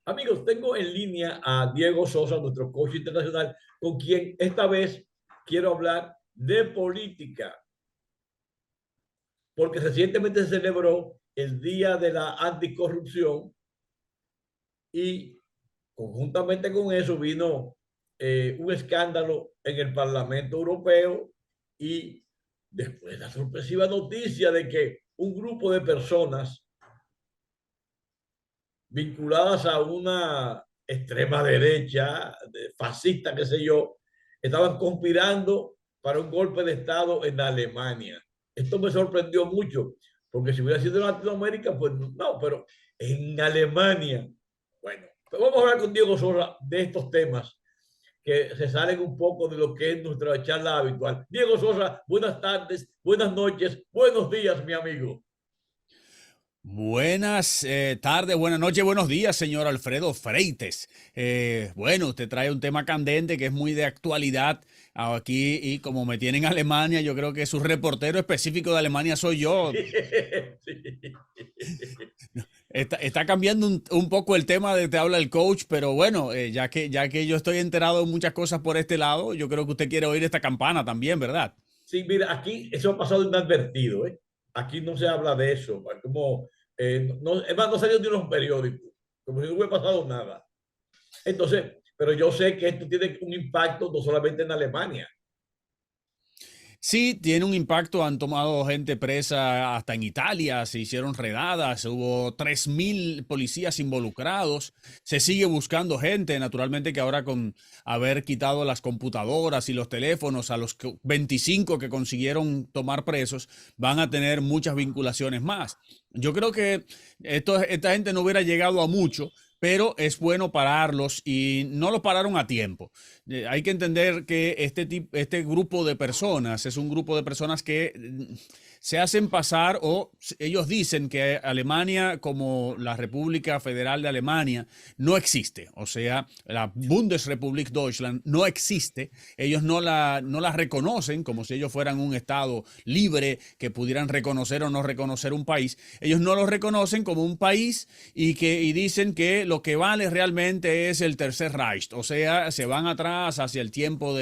Amigos, tengo en línea a Diego Sosa, nuestro coach internacional, con quien esta vez quiero hablar de política, porque recientemente se celebró el Día de la Anticorrupción y conjuntamente con eso vino un escándalo en el Parlamento Europeo y después la sorpresiva noticia de que un grupo de personas vinculadas a una extrema derecha, fascista, qué sé yo, estaban conspirando para un golpe de Estado en Alemania. Esto me sorprendió mucho, porque si hubiera sido en Latinoamérica, pues no, pero en Alemania. Bueno, pues vamos a hablar con Diego Sosa de estos temas que se salen un poco de lo que es nuestra charla habitual. Diego Sosa, buenas tardes, buenas noches, buenos días, mi amigo. Buenas tardes, buenas noches, buenos días, señor Alfredo Freites. Bueno, usted trae un tema candente que es muy de actualidad aquí y como me tiene en Alemania, yo creo que su reportero específico de Alemania soy yo. Sí. Está cambiando un poco el tema de te habla el coach, pero bueno, ya que yo estoy enterado de muchas cosas por este lado, yo creo que usted quiere oír esta campana también, ¿verdad? Sí, mira, aquí eso ha pasado inadvertido, ¿eh? Aquí no se habla de eso, como, no, es más, no salió de los periódicos, como si no hubiera pasado nada. Entonces, pero yo sé que esto tiene un impacto no solamente en Alemania. Sí, tiene un impacto. Han tomado gente presa hasta en Italia, se hicieron redadas, hubo 3.000 policías involucrados. Se sigue buscando gente, naturalmente que ahora con haber quitado las computadoras y los teléfonos a los 25 que consiguieron tomar presos, van a tener muchas vinculaciones más. Yo creo que esta gente no hubiera llegado a mucho, pero es bueno pararlos y no los pararon a tiempo. Hay que entender que este grupo de personas es un grupo de personas que se hacen pasar o ellos dicen que Alemania como la República Federal de Alemania no existe. O sea, la Bundesrepublik Deutschland no existe. Ellos no la reconocen como si ellos fueran un Estado libre que pudieran reconocer o no reconocer un país. Ellos no lo reconocen como un país y dicen que lo que vale realmente es el Tercer Reich. O sea, se van atrás hacia el tiempo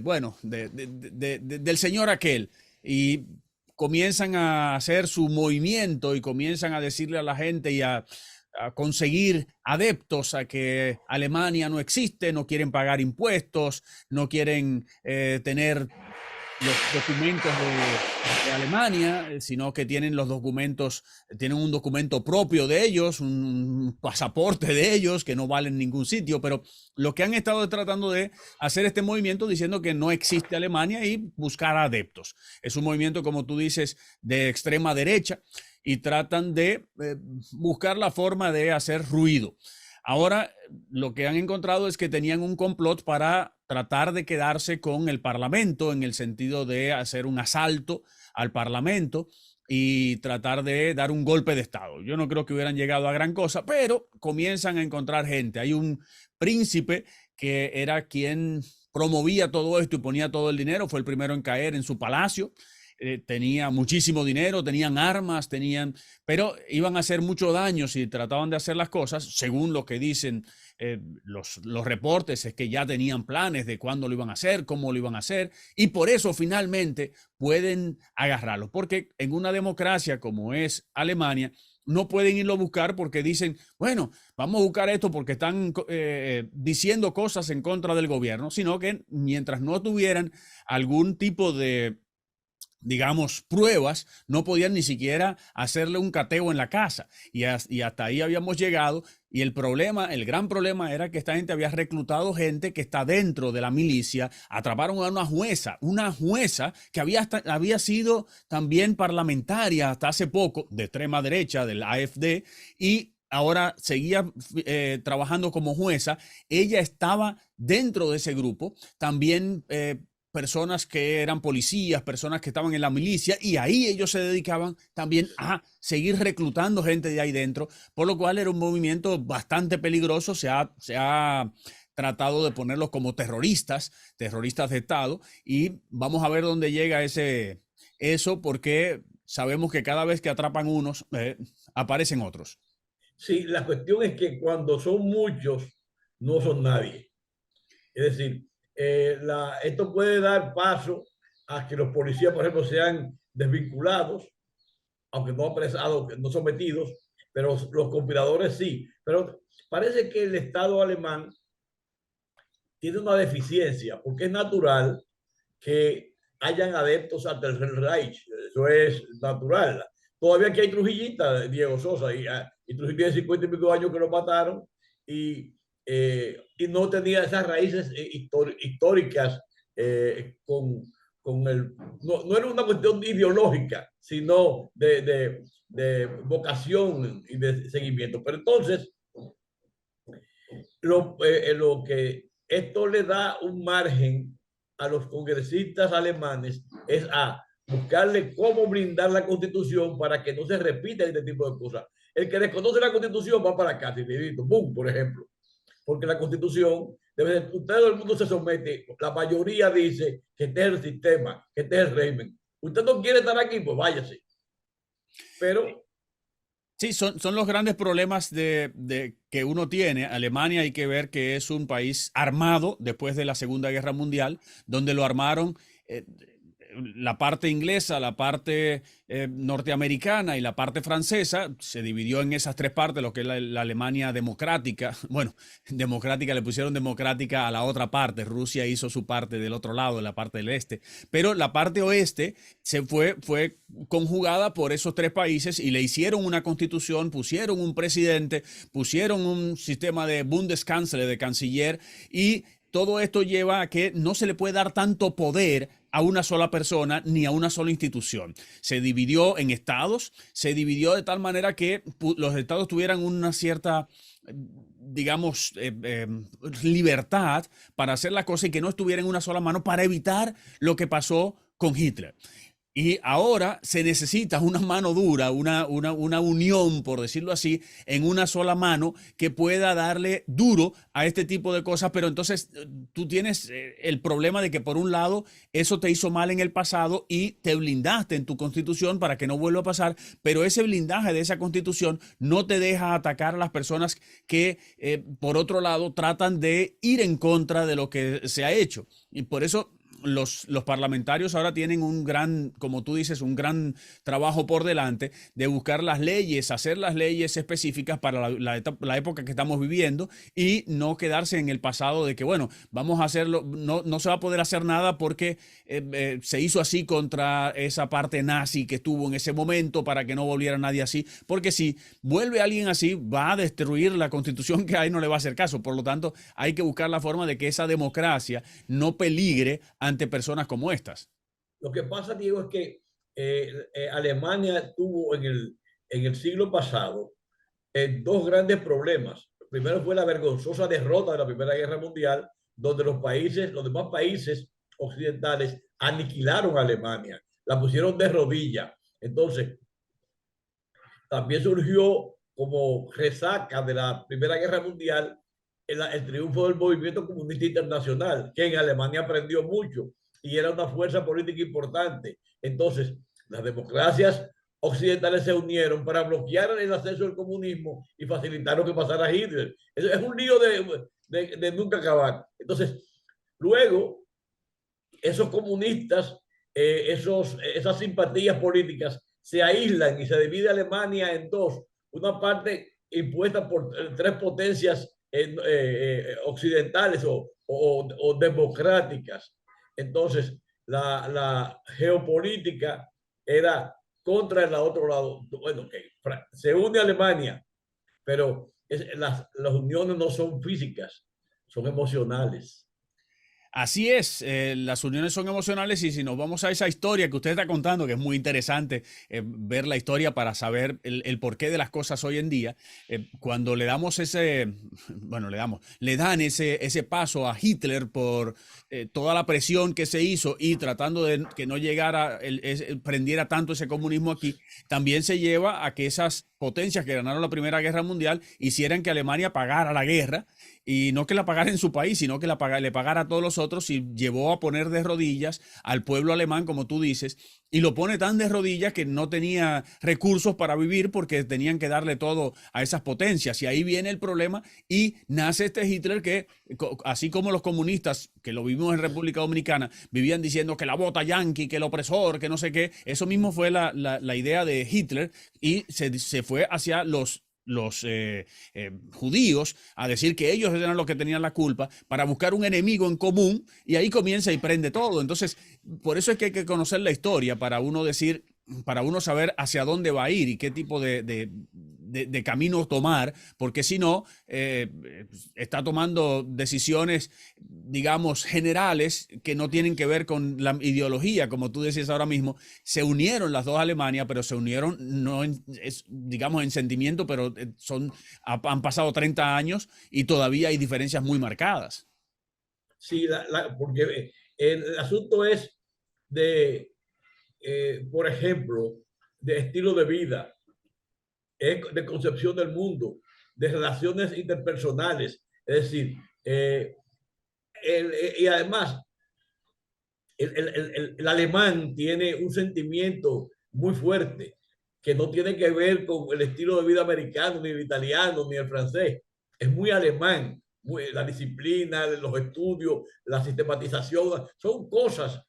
bueno, del señor aquel y comienzan a hacer su movimiento y comienzan a decirle a la gente a conseguir adeptos a que Alemania no existe, no quieren pagar impuestos, no quieren tener los documentos de Alemania, sino que tienen los documentos, tienen un documento propio de ellos, un pasaporte de ellos que no vale en ningún sitio, pero lo que han estado tratando de hacer este movimiento diciendo que no existe Alemania y buscar adeptos. Es un movimiento, como tú dices, de extrema derecha y tratan de buscar la forma de hacer ruido. Ahora, lo que han encontrado es que tenían un complot para tratar de quedarse con el Parlamento en el sentido de hacer un asalto al Parlamento y tratar de dar un golpe de Estado. Yo no creo que hubieran llegado a gran cosa, pero comienzan a encontrar gente. Hay un príncipe que era quien promovía todo esto y ponía todo el dinero, fue el primero en caer en su palacio. Tenía muchísimo dinero, tenían armas, pero iban a hacer mucho daño si trataban de hacer las cosas, según lo que dicen los reportes, es que ya tenían planes de cuándo lo iban a hacer, cómo lo iban a hacer, y por eso finalmente pueden agarrarlo, porque en una democracia como es Alemania, no pueden irlo a buscar porque dicen, bueno, vamos a buscar esto porque están diciendo cosas en contra del gobierno, sino que mientras no tuvieran algún tipo de digamos, pruebas, no podían ni siquiera hacerle un cateo en la casa. Y hasta ahí habíamos llegado. Y el problema, el gran problema era que esta gente había reclutado gente que está dentro de la milicia. Atraparon a una jueza que había sido también parlamentaria hasta hace poco, de extrema derecha, del AfD, y ahora seguía trabajando como jueza. Ella estaba dentro de ese grupo, también personas que eran policías, personas que estaban en la milicia, y ahí ellos se dedicaban también a seguir reclutando gente de ahí dentro, por lo cual era un movimiento bastante peligroso. Se ha tratado de ponerlos como terroristas de Estado, y vamos a ver dónde llega eso, porque sabemos que cada vez que atrapan unos, aparecen otros. Sí, la cuestión es que cuando son muchos, no son nadie. Es decir, esto puede dar paso a que los policías, por ejemplo, sean desvinculados, aunque no apresados, no sometidos, pero los conspiradores sí. Pero parece que el Estado alemán tiene una deficiencia, porque es natural que hayan adeptos al Tercer Reich. Eso es natural. Todavía aquí hay Trujillita, Diego Sosa, y Trujillo tiene 50 y pico años que lo mataron y no tenía esas raíces históricas con el... No, no, era una cuestión ideológica, sino de vocación y de seguimiento. Pero entonces, lo que esto le da un margen a los congresistas alemanes es a buscarle cómo blindar la constitución para que no se repita este tipo de cosas. El que desconoce la constitución va para acá, boom, por ejemplo, porque la constitución, todo el mundo se somete, la mayoría dice que este es el sistema, que este es el régimen. Usted no quiere estar aquí, pues váyase. Pero sí, son los grandes problemas que uno tiene. Alemania hay que ver que es un país armado después de la Segunda Guerra Mundial, donde lo armaron la parte inglesa, la parte norteamericana y la parte francesa. Se dividió en esas tres partes, lo que es la Alemania democrática. Bueno, democrática, le pusieron democrática a la otra parte. Rusia hizo su parte del otro lado, la parte del este. Pero la parte oeste fue conjugada por esos tres países y le hicieron una constitución, pusieron un presidente, pusieron un sistema de Bundeskanzler, de canciller, y todo esto lleva a que no se le puede dar tanto poder a una sola persona ni a una sola institución. Se dividió en estados, se dividió de tal manera que los estados tuvieran una cierta, digamos, libertad para hacer la cosa y que no estuviera en una sola mano para evitar lo que pasó con Hitler. Y ahora se necesita una mano dura, una unión, por decirlo así, en una sola mano que pueda darle duro a este tipo de cosas. Pero entonces tú tienes el problema de que por un lado eso te hizo mal en el pasado y te blindaste en tu constitución para que no vuelva a pasar, pero ese blindaje de esa constitución no te deja atacar a las personas que por otro lado tratan de ir en contra de lo que se ha hecho. Y por eso los parlamentarios ahora tienen un gran, como tú dices, un gran trabajo por delante de buscar las leyes, hacer las leyes específicas para la época que estamos viviendo y no quedarse en el pasado de que, bueno, vamos a hacerlo, no se va a poder hacer nada porque se hizo así contra esa parte nazi que estuvo en ese momento para que no volviera nadie así, porque si vuelve alguien así va a destruir la constitución que hay, no le va a hacer caso. Por lo tanto, hay que buscar la forma de que esa democracia no peligre ante personas como estas. lo que pasa, Diego, es que Alemania tuvo en el siglo pasado dos grandes problemas. El primero fue la vergonzosa derrota de la Primera Guerra Mundial, donde los demás países occidentales aniquilaron a Alemania, la pusieron de rodillas. Entonces, también surgió como resaca de la Primera Guerra Mundial el triunfo del movimiento comunista internacional, que en Alemania aprendió mucho y era una fuerza política importante. Entonces, las democracias occidentales se unieron para bloquear el acceso al comunismo y facilitar lo que pasara Hitler. Es un lío de nunca acabar. Entonces, luego, esos comunistas, esas simpatías políticas se aíslan y se divide Alemania en dos. Una parte impuesta por tres potencias occidentales o democráticas. Entonces, la geopolítica era contra el otro lado. Bueno, se une Alemania, pero las uniones no son físicas, son emocionales. Así es, las uniones son emocionales y si nos vamos a esa historia que usted está contando, que es muy interesante ver la historia para saber el porqué de las cosas hoy en día, cuando le damos bueno, le dan ese paso a Hitler por toda la presión que se hizo y tratando de que no llegara, prendiera tanto ese comunismo aquí, también se lleva a que esas potencias que ganaron la Primera Guerra Mundial hicieran que Alemania pagara la guerra, y no que la pagara en su país, sino que le pagara a todos los otros, y llevó a poner de rodillas al pueblo alemán, como tú dices, y lo pone tan de rodillas que no tenía recursos para vivir porque tenían que darle todo a esas potencias. Y ahí viene el problema y nace este Hitler que, así como los comunistas, que lo vivimos en República Dominicana, vivían diciendo que la bota yanqui, que el opresor, que no sé qué, eso mismo fue la idea de Hitler, y se fue hacia los judíos a decir que ellos eran los que tenían la culpa, para buscar un enemigo en común, y ahí comienza y prende todo. Entonces, por eso es que hay que conocer la historia para uno decir, para uno saber hacia dónde va a ir y qué tipo de camino tomar, porque si no, está tomando decisiones, digamos, generales que no tienen que ver con la ideología, como tú decías ahora mismo. Se unieron las dos Alemanias, pero se unieron no digamos, en sentimiento, pero han pasado 30 años y todavía hay diferencias muy marcadas. Sí, porque el asunto es de, por ejemplo, de estilo de vida, de concepción del mundo, de relaciones interpersonales. Es decir, y además, el alemán tiene un sentimiento muy fuerte que no tiene que ver con el estilo de vida americano, ni el italiano, ni el francés. Es muy alemán. La disciplina, los estudios, la sistematización, son cosas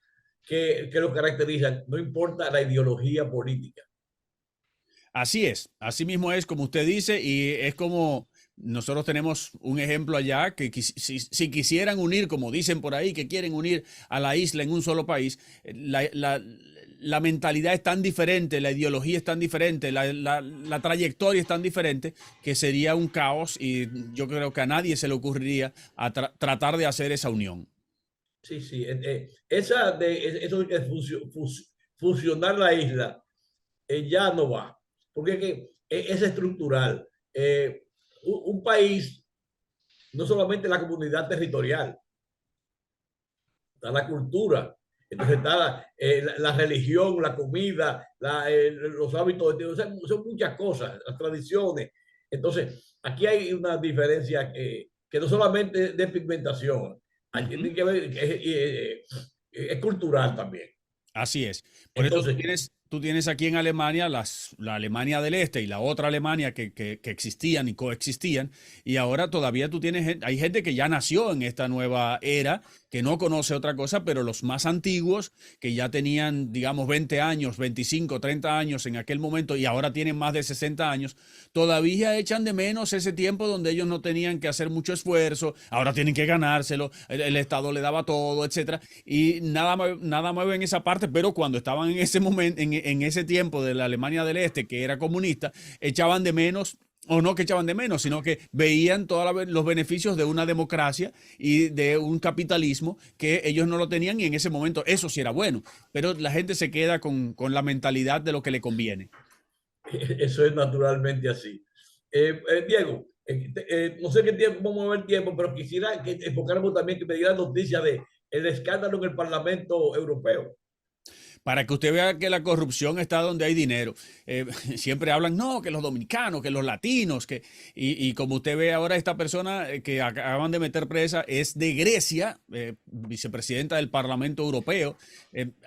que lo caracterizan, no importa la ideología política. Así es, así mismo es como usted dice, y es como nosotros tenemos un ejemplo allá que si quisieran unir, como dicen por ahí, que quieren unir a la isla en un solo país, la mentalidad es tan diferente, la ideología es tan diferente, la trayectoria es tan diferente, que sería un caos, y yo creo que a nadie se le ocurriría tratar de hacer esa unión. Sí, sí, eso de fusionar la isla ya no va, porque es estructural. Un país, no solamente la comunidad territorial, está la cultura, entonces está la religión, la comida, los hábitos, son muchas cosas, las tradiciones. Entonces, aquí hay una diferencia que no solamente de pigmentación, tiene que ver, es cultural también. Así es. Por eso Entonces, tú tienes aquí en Alemania la Alemania del Este y la otra Alemania que existían y coexistían. Y ahora todavía hay gente que ya nació en esta nueva era, que no conoce otra cosa, pero los más antiguos, que ya tenían, digamos, 20 años, 25, 30 años en aquel momento, y ahora tienen más de 60 años, todavía echan de menos ese tiempo donde ellos no tenían que hacer mucho esfuerzo, ahora tienen que ganárselo, el Estado le daba todo, etcétera, y nada mueve en esa parte. Pero cuando estaban en ese momento, en ese tiempo de la Alemania del Este, que era comunista, echaban de menos, o no que echaban de menos, sino que veían todos los beneficios de una democracia y de un capitalismo que ellos no lo tenían, y en ese momento eso sí era bueno. Pero la gente se queda con la mentalidad de lo que le conviene. eso es naturalmente así. Diego, no sé qué tiempo vamos a ver tiempo, pero quisiera que enfocáramos también, que me diera noticias de el escándalo en el Parlamento Europeo. Para que usted vea que la corrupción está donde hay dinero. Siempre hablan, no, que los dominicanos, que los latinos, y como usted ve ahora, esta persona que acaban de meter presa es de Grecia, vicepresidenta del Parlamento Europeo,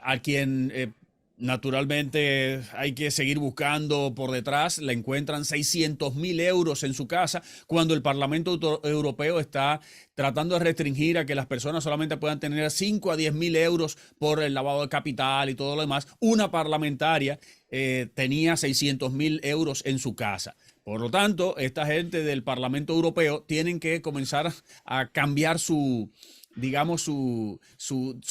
a quien naturalmente hay que seguir buscando por detrás. La encuentran 600.000 euros en su casa, cuando el Parlamento Europeo está tratando de restringir a que las personas solamente puedan tener 5 a 10.000 euros por el lavado de capital y todo lo demás. Una parlamentaria tenía 600.000 euros en su casa. Por lo tanto, esta gente del Parlamento Europeo tienen que comenzar a cambiar digamos, su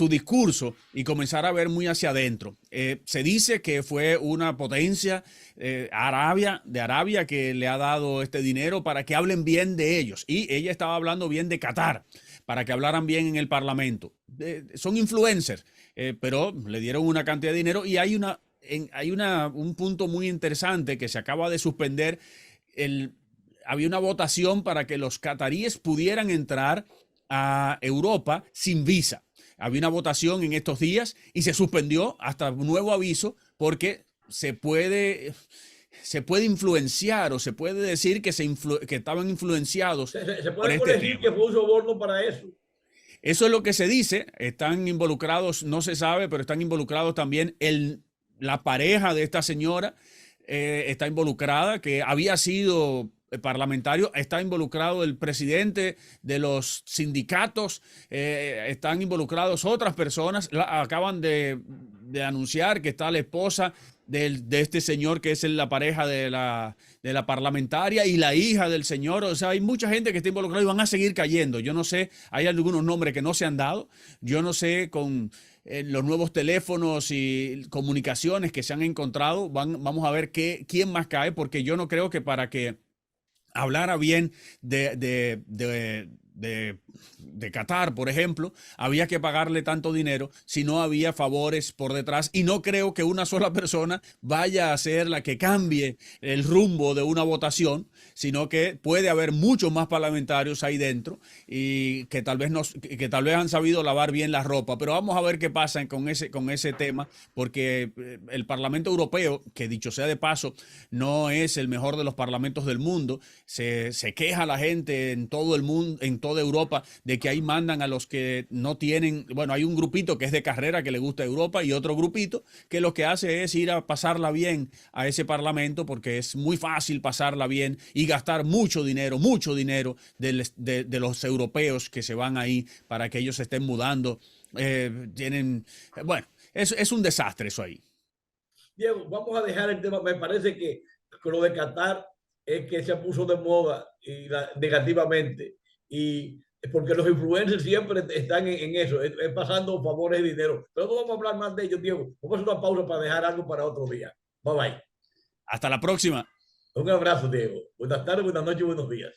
discurso, y comenzar a ver muy hacia adentro. Se dice que fue una potencia de Arabia que le ha dado este dinero para que hablen bien de ellos, y ella estaba hablando bien de Qatar, para que hablaran bien en el Parlamento. Son influencers, pero le dieron una cantidad de dinero, y hay un punto muy interesante que se acaba de suspender. Había una votación para que los cataríes pudieran entrar a Europa sin visa. Había una votación en estos días y se suspendió hasta nuevo aviso, porque se puede se puede influenciar o se puede decir que, que estaban influenciados Se por puede este colegir tema. que fue un soborno para eso. Eso es lo que se dice. Están involucrados, no se sabe, pero están involucrados también la pareja de esta señora. Está involucrada, que había sido parlamentario, está involucrado el presidente de los sindicatos, están involucrados otras personas. Acaban de anunciar que está la esposa de este señor que es la pareja de la parlamentaria y la hija del señor. O sea, hay mucha gente que está involucrada y van a seguir cayendo. Yo no sé, hay algunos nombres que no se han dado. Yo no sé con los nuevos teléfonos y comunicaciones que se han encontrado, vamos a ver quién más cae, porque yo no creo que para que hablara bien de Qatar, por ejemplo, había que pagarle tanto dinero si no había favores por detrás, y no creo que una sola persona vaya a ser la que cambie el rumbo de una votación, sino que puede haber muchos más parlamentarios ahí dentro y que tal vez, que tal vez han sabido lavar bien la ropa, pero vamos a ver qué pasa con ese tema, porque el Parlamento Europeo, que dicho sea de paso, no es el mejor de los parlamentos del mundo. Se queja la gente en todo el mundo, en toda Europa, de que ahí mandan a los que no tienen, bueno, hay un grupito que es de carrera que le gusta Europa y otro grupito que lo que hace es ir a pasarla bien a ese parlamento, porque es muy fácil pasarla bien y gastar mucho dinero de los europeos que se van ahí para que ellos se estén mudando. Bueno, es un desastre eso ahí. Diego, vamos a dejar el tema. Me parece que lo de Qatar es que se puso de moda negativamente. Y porque los influencers siempre están en eso, es pasando favores y dinero. Pero no vamos a hablar más de ellos, Diego. Vamos a hacer una pausa para dejar algo para otro día. Bye bye. Hasta la próxima. Un abrazo, Diego. Buenas tardes, buenas noches, buenos días.